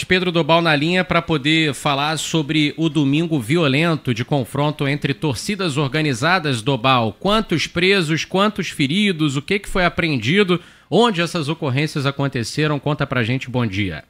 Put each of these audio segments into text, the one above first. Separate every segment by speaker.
Speaker 1: Pedro Dobal na linha para poder falar sobre o domingo violento de confronto entre torcidas organizadas. Dobal, quantos presos, quantos feridos, o que foi apreendido, onde essas ocorrências aconteceram? Conta pra gente, bom dia.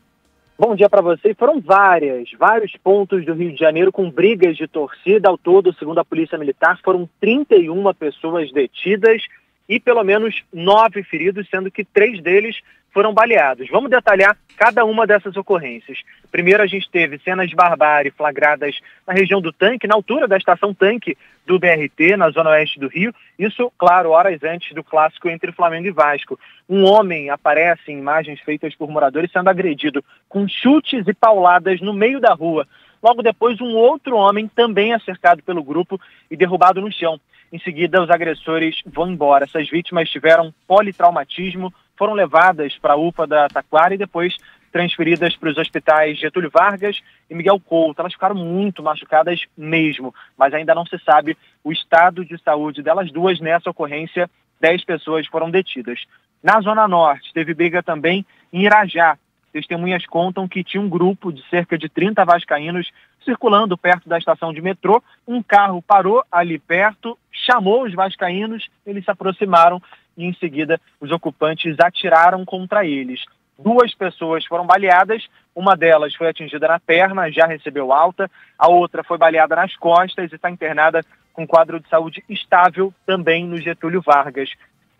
Speaker 2: Bom dia para você. Foram vários pontos do Rio de Janeiro com brigas de torcida. Ao todo, segundo a Polícia Militar, foram 31 pessoas detidas e pelo menos 9 feridos, sendo que 3 deles foram baleados. Vamos detalhar cada uma dessas ocorrências. Primeiro, a gente teve cenas de barbárie flagradas na região do Tanque, na altura da estação Tanque do BRT, na zona oeste do Rio. Isso, claro, horas antes do clássico entre Flamengo e Vasco. Um homem aparece em imagens feitas por moradores sendo agredido com chutes e pauladas no meio da rua. Logo depois, um outro homem também é cercado pelo grupo e derrubado no chão. Em seguida, os agressores vão embora. Essas vítimas tiveram politraumatismo, foram levadas para a UPA da Taquara e depois transferidas para os hospitais Getúlio Vargas e Miguel Couto. Elas ficaram muito machucadas mesmo, mas ainda não se sabe o estado de saúde delas duas. Nessa ocorrência, 10 pessoas foram detidas. Na Zona Norte, teve briga também em Irajá. Testemunhas contam que tinha um grupo de cerca de 30 vascaínos circulando perto da estação de metrô. Um carro parou ali perto, chamou os vascaínos, eles se aproximaram e em seguida os ocupantes atiraram contra eles. 2 pessoas foram baleadas, uma delas foi atingida na perna, já recebeu alta, a outra foi baleada nas costas e está internada com quadro de saúde estável também no Getúlio Vargas.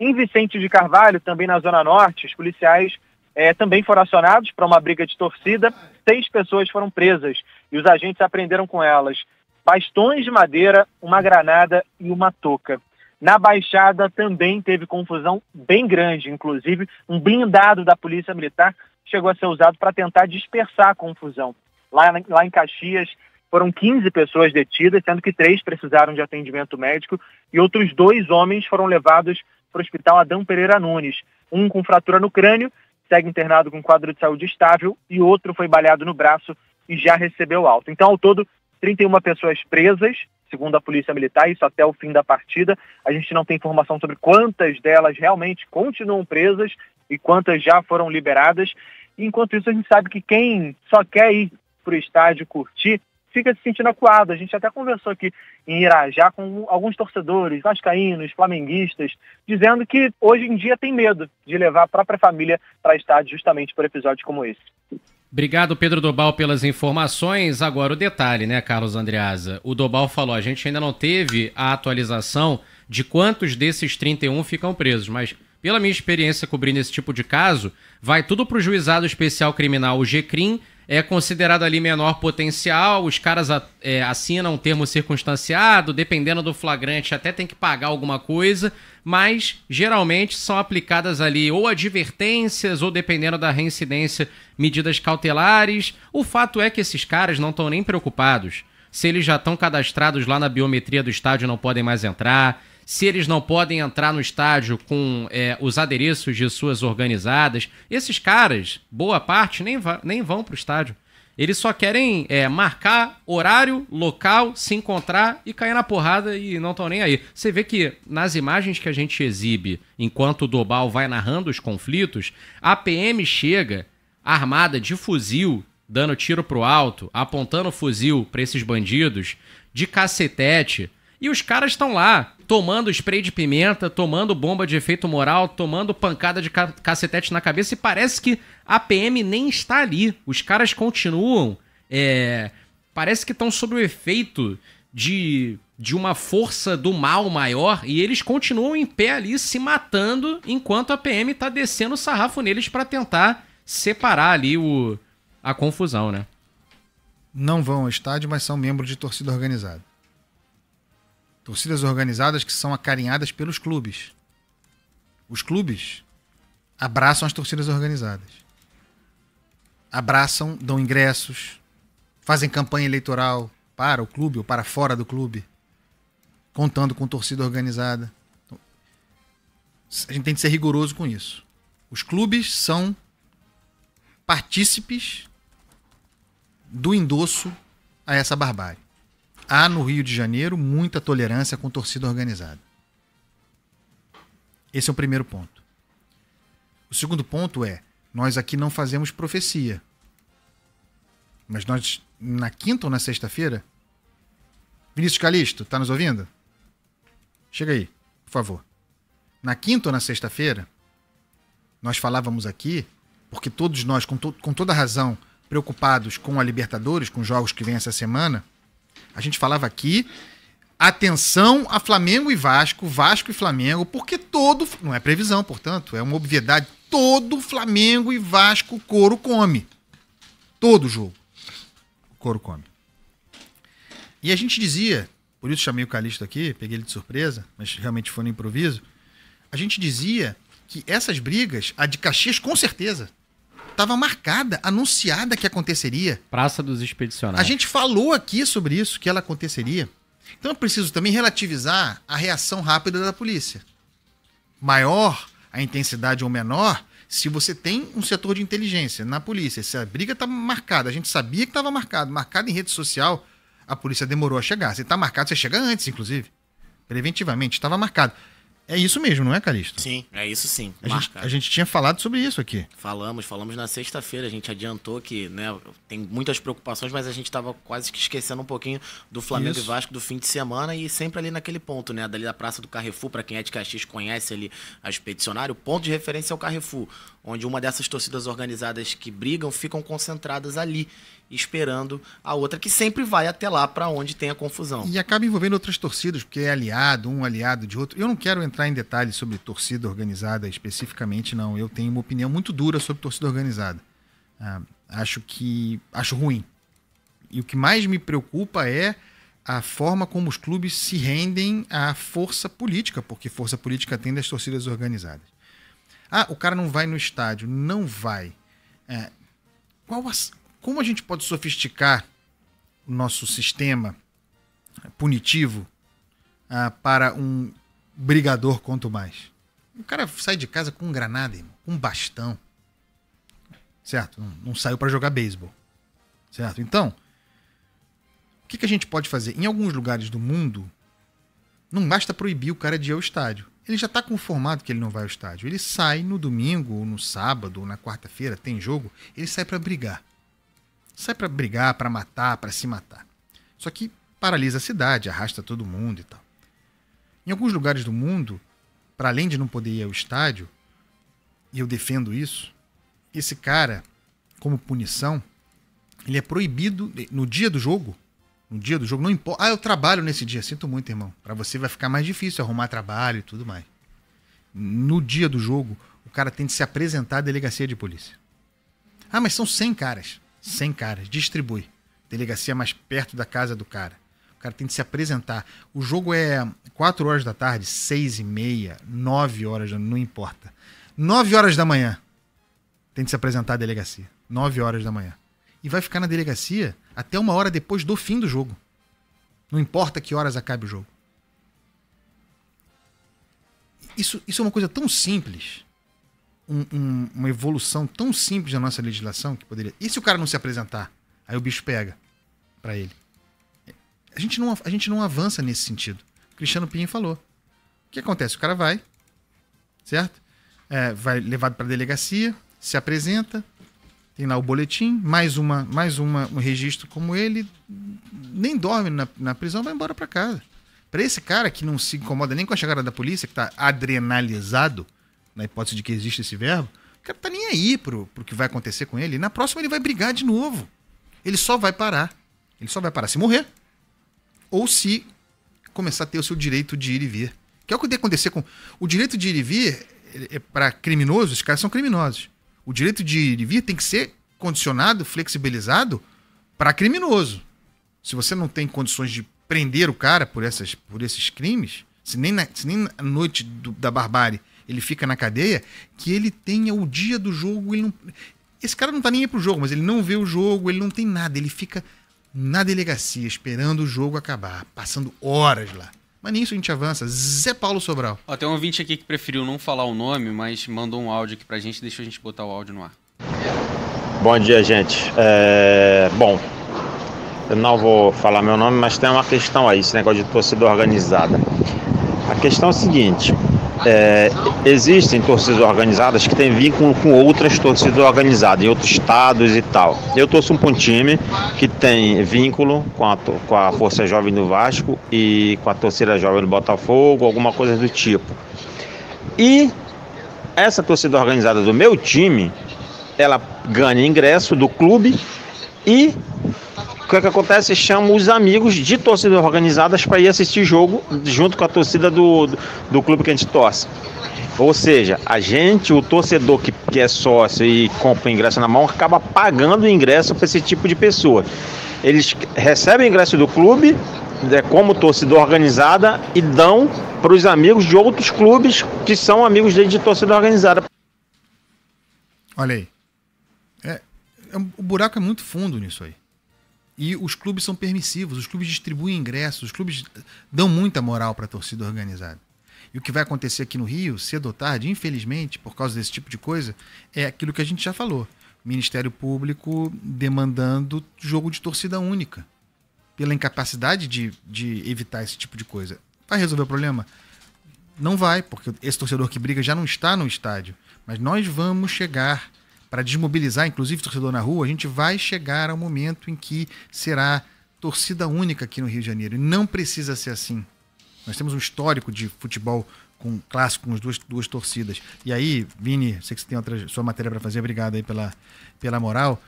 Speaker 2: Em Vicente de Carvalho, também na Zona Norte, os policiais também foram acionados para uma briga de torcida. 6 pessoas foram presas e os agentes apreenderam com elas bastões de madeira, uma granada e uma touca. Na Baixada também teve confusão bem grande, inclusive um blindado da Polícia Militar chegou a ser usado para tentar dispersar a confusão. Lá em Caxias foram 15 pessoas detidas, sendo que 3 precisaram de atendimento médico e outros 2 homens foram levados para o Hospital Adão Pereira Nunes. Um com fratura no crânio, segue internado com quadro de saúde estável, e outro foi baleado no braço e já recebeu alta. Então, ao todo, 31 pessoas presas, segundo a Polícia Militar, isso até o fim da partida. A gente não tem informação sobre quantas delas realmente continuam presas e quantas já foram liberadas. E, enquanto isso, a gente sabe que quem só quer ir para o estádio curtir fica se sentindo acuado. A gente até conversou aqui em Irajá com alguns torcedores vascaínos, flamenguistas, dizendo que hoje em dia tem medo de levar a própria família para estádio justamente por episódios como esse.
Speaker 1: Obrigado, Pedro Dobal, pelas informações. Agora o detalhe, né, Carlos Andreasa? O Dobal falou, a gente ainda não teve a atualização de quantos desses 31 ficam presos, mas pela minha experiência cobrindo esse tipo de caso, vai tudo para o Juizado Especial Criminal, o GCRIM, é considerado ali menor potencial, os caras assinam um termo circunstanciado, dependendo do flagrante até tem que pagar alguma coisa, mas geralmente são aplicadas ali ou advertências ou, dependendo da reincidência, medidas cautelares. O fato é que esses caras não estão nem preocupados. Se eles já estão cadastrados lá na biometria do estádio, não podem mais entrar. Se eles não podem entrar no estádio com os adereços de suas organizadas, esses caras, boa parte, nem vão para o estádio. Eles só querem marcar horário, local, se encontrar e cair na porrada e não estão nem aí. Você vê que nas imagens que a gente exibe, enquanto o Dobal vai narrando os conflitos, a PM chega armada de fuzil, dando tiro pro alto, apontando o fuzil para esses bandidos, de cacetete. E os caras estão lá, tomando spray de pimenta, tomando bomba de efeito moral, tomando pancada de cacetete na cabeça, e parece que a PM nem está ali. Os caras continuam, parece que estão sob o efeito de uma força do mal maior, e eles continuam em pé ali, se matando, enquanto a PM está descendo o sarrafo neles para tentar separar ali a confusão, né?
Speaker 3: Não vão ao estádio, mas são membros de torcida organizada. Torcidas organizadas que são acarinhadas pelos clubes. Os clubes abraçam as torcidas organizadas. Abraçam, dão ingressos, fazem campanha eleitoral para o clube ou para fora do clube, contando com torcida organizada. Então, a gente tem que ser rigoroso com isso. Os clubes são partícipes do endosso a essa barbárie. Há no Rio de Janeiro muita tolerância com torcida organizada. Esse é o primeiro ponto. O segundo ponto é, nós aqui não fazemos profecia. Mas nós, na quinta ou na sexta-feira... Vinícius Calixto, tá nos ouvindo? Chega aí, por favor. Na quinta ou na sexta-feira, nós falávamos aqui, porque todos nós, com toda razão, preocupados com a Libertadores, com os jogos que vem essa semana, a gente falava aqui, atenção a Flamengo e Vasco, Vasco e Flamengo, porque não é previsão, portanto, é uma obviedade, todo Flamengo e Vasco o couro come. Todo jogo o couro come. E a gente dizia, por isso chamei o Calixto aqui, peguei ele de surpresa, mas realmente foi no improviso, a gente dizia que essas brigas, a de Caxias com certeza, estava marcada, anunciada que aconteceria.
Speaker 1: Praça dos Expedicionários.
Speaker 3: A gente falou aqui sobre isso, que ela aconteceria. Então eu preciso também relativizar a reação rápida da polícia. Maior a intensidade ou menor, se você tem um setor de inteligência na polícia, se a briga está marcada, a gente sabia que estava marcado em rede social, a polícia demorou a chegar. Se está marcado, você chega antes, inclusive. Preventivamente, estava marcado. É isso mesmo, não é, Calixto?
Speaker 4: Sim, é isso sim.
Speaker 3: A gente tinha falado sobre isso aqui.
Speaker 4: Falamos na sexta-feira, a gente adiantou que, né, tem muitas preocupações, mas a gente estava quase que esquecendo um pouquinho do Flamengo e Vasco do fim de semana e sempre ali naquele ponto, né, dali da Praça do Carrefour, para quem é de Caxias conhece ali a Expedicionário, o ponto de referência é o Carrefour, onde uma dessas torcidas organizadas que brigam ficam concentradas ali, esperando a outra, que sempre vai até lá para onde tem a confusão.
Speaker 3: E acaba envolvendo outras torcidas, porque é aliado, um aliado de outro. Eu não quero entrar em detalhes sobre torcida organizada especificamente, não. Eu tenho uma opinião muito dura sobre torcida organizada. Acho ruim. E o que mais me preocupa é a forma como os clubes se rendem à força política, porque força política tem das torcidas organizadas. O cara não vai no estádio. Não vai. Como a gente pode sofisticar o nosso sistema punitivo para um brigador quanto mais? O cara sai de casa com um granada, irmão, com um bastão. Certo? Não saiu para jogar beisebol. Certo? Então, o que a gente pode fazer? Em alguns lugares do mundo, não basta proibir o cara de ir ao estádio. Ele já está conformado que ele não vai ao estádio. Ele sai no domingo, ou no sábado, ou na quarta-feira, tem jogo, ele sai para brigar. Sai para brigar, para matar, para se matar. Só que paralisa a cidade, arrasta todo mundo e tal. Em alguns lugares do mundo, para além de não poder ir ao estádio, e eu defendo isso, esse cara, como punição, ele é proibido no dia do jogo. No dia do jogo, não importa. Eu trabalho nesse dia. Sinto muito, irmão. Para você vai ficar mais difícil arrumar trabalho e tudo mais. No dia do jogo, o cara tem de se apresentar à delegacia de polícia. Mas são 100 caras. 100 caras. Distribui. Delegacia mais perto da casa do cara. O cara tem de se apresentar. O jogo é 4 horas da tarde, 6h30, 9 horas, não importa. 9 horas da manhã. Tem de se apresentar à delegacia. 9 horas da manhã. E vai ficar na delegacia até 1 hora depois do fim do jogo. Não importa que horas acabe o jogo. Isso é uma coisa tão simples. Uma evolução tão simples da nossa legislação que poderia... E se o cara não se apresentar? Aí o bicho pega pra ele. A gente não avança nesse sentido. O Cristiano Pinho falou. O que acontece? O cara vai, certo? Vai levado pra delegacia, se apresenta, tem lá o boletim, mais um registro como ele, nem dorme na prisão, vai embora para casa. Para esse cara que não se incomoda nem com a chegada da polícia, que está adrenalizado, na hipótese de que existe esse verbo, o cara tá nem aí pro que vai acontecer com ele. E na próxima ele vai brigar de novo. Ele só vai parar. Ele só vai parar se morrer. Ou se começar a ter o seu direito de ir e vir. Que é o que tem que acontecer com... O direito de ir e vir, para criminosos, os caras são criminosos. O direito de ir e vir tem que ser condicionado, flexibilizado para criminoso. Se você não tem condições de prender o cara por esses crimes, se nem na noite da barbárie ele fica na cadeia, que ele tenha o dia do jogo. Esse cara não tá nem aí pro jogo, mas ele não vê o jogo, ele não tem nada. Ele fica na delegacia esperando o jogo acabar, passando horas lá. Mas nisso a gente avança. Zé Paulo Sobral.
Speaker 5: Tem um ouvinte aqui que preferiu não falar o nome, mas mandou um áudio aqui pra gente, deixa a gente botar o áudio no ar.
Speaker 6: Bom dia, gente. Bom, eu não vou falar meu nome, mas tem uma questão aí, esse negócio de torcida organizada. A questão é o seguinte, existem torcidas organizadas que têm vínculo com outras torcidas organizadas em outros estados e tal. Eu torço para um time que tem vínculo com a Força Jovem do Vasco e com a torcida jovem do Botafogo, alguma coisa do tipo. E essa torcida organizada do meu time, ela ganha ingresso do clube e o que acontece? Chama os amigos de torcidas organizadas para ir assistir jogo junto com a torcida do clube que a gente torce. Ou seja, o torcedor que é sócio e compra o ingresso na mão, acaba pagando o ingresso para esse tipo de pessoa. Eles recebem o ingresso do clube como torcida organizada e dão para os amigos de outros clubes que são amigos dele de torcida organizada.
Speaker 3: Olha aí. O buraco é muito fundo nisso aí. E os clubes são permissivos, os clubes distribuem ingressos, os clubes dão muita moral para a torcida organizada. E o que vai acontecer aqui no Rio, cedo ou tarde, infelizmente, por causa desse tipo de coisa, é aquilo que a gente já falou. O Ministério Público demandando jogo de torcida única. Pela incapacidade de evitar esse tipo de coisa. Vai resolver o problema? Não vai, porque esse torcedor que briga já não está no estádio. Mas nós vamos chegar... para desmobilizar, inclusive, o torcedor na rua, a gente vai chegar ao momento em que será torcida única aqui no Rio de Janeiro. E não precisa ser assim. Nós temos um histórico de futebol clássico com as duas torcidas. E aí, Vini, sei que você tem sua matéria para fazer, obrigado aí pela moral.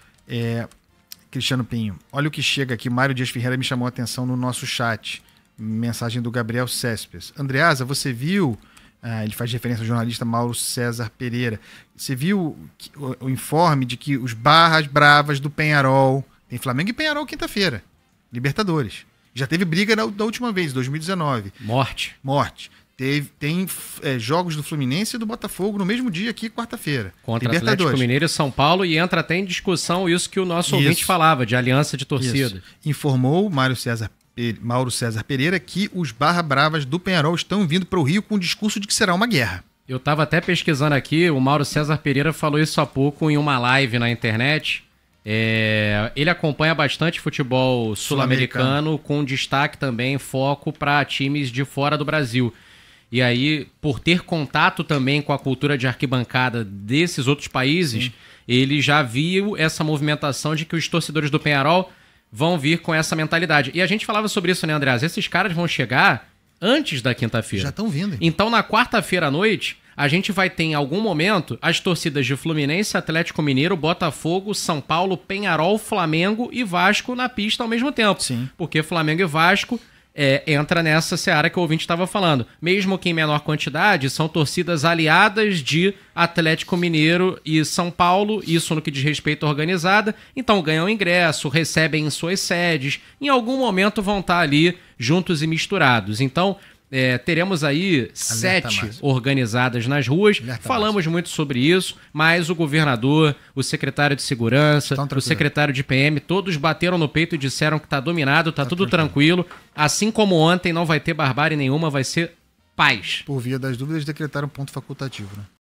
Speaker 3: Cristiano Pinho, olha o que chega aqui, Mário Dias Ferreira me chamou a atenção no nosso chat. Mensagem do Gabriel Céspedes. Andreasa, você viu... ele faz referência ao jornalista Mauro César Pereira. Você viu o informe de que os barras bravas do Peñarol... Tem Flamengo e Peñarol quinta-feira. Libertadores. Já teve briga da última vez, 2019.
Speaker 1: Morte.
Speaker 3: Tem jogos do Fluminense e do Botafogo no mesmo dia aqui, quarta-feira.
Speaker 1: Contra Atlético Mineiro e São Paulo. E entra até em discussão isso que o nosso ouvinte falava, de aliança de torcida.
Speaker 3: Isso. Informou Mauro César Pereira que os barra bravas do Peñarol estão vindo para o Rio com o discurso de que será uma guerra.
Speaker 1: Eu estava até pesquisando aqui, o Mauro César Pereira falou isso há pouco em uma live na internet. Ele acompanha bastante futebol sul-americano, com destaque também, foco para times de fora do Brasil. E aí, por ter contato também com a cultura de arquibancada desses outros países, sim, ele já viu essa movimentação de que os torcedores do Peñarol vão vir com essa mentalidade. E a gente falava sobre isso, né, Andreas? Esses caras vão chegar antes da quinta-feira.
Speaker 3: Já estão vindo.
Speaker 1: Então, na quarta-feira à noite, a gente vai ter, em algum momento, as torcidas de Fluminense, Atlético Mineiro, Botafogo, São Paulo, Peñarol, Flamengo e Vasco na pista ao mesmo tempo.
Speaker 3: Sim.
Speaker 1: Porque Flamengo e Vasco entra nessa seara que o ouvinte estava falando. Mesmo que em menor quantidade, são torcidas aliadas de Atlético Mineiro e São Paulo, isso no que diz respeito à organizada. Então ganham ingresso, recebem em suas sedes, em algum momento vão estar ali juntos e misturados. Então, teremos aí 7 organizadas nas ruas. Falamos muito sobre isso, mas o governador, o secretário de segurança, o secretário de PM, todos bateram no peito e disseram que está dominado, está tudo tranquilo. Assim como ontem não vai ter barbárie nenhuma, vai ser paz.
Speaker 3: Por via das dúvidas, decretaram ponto facultativo, né?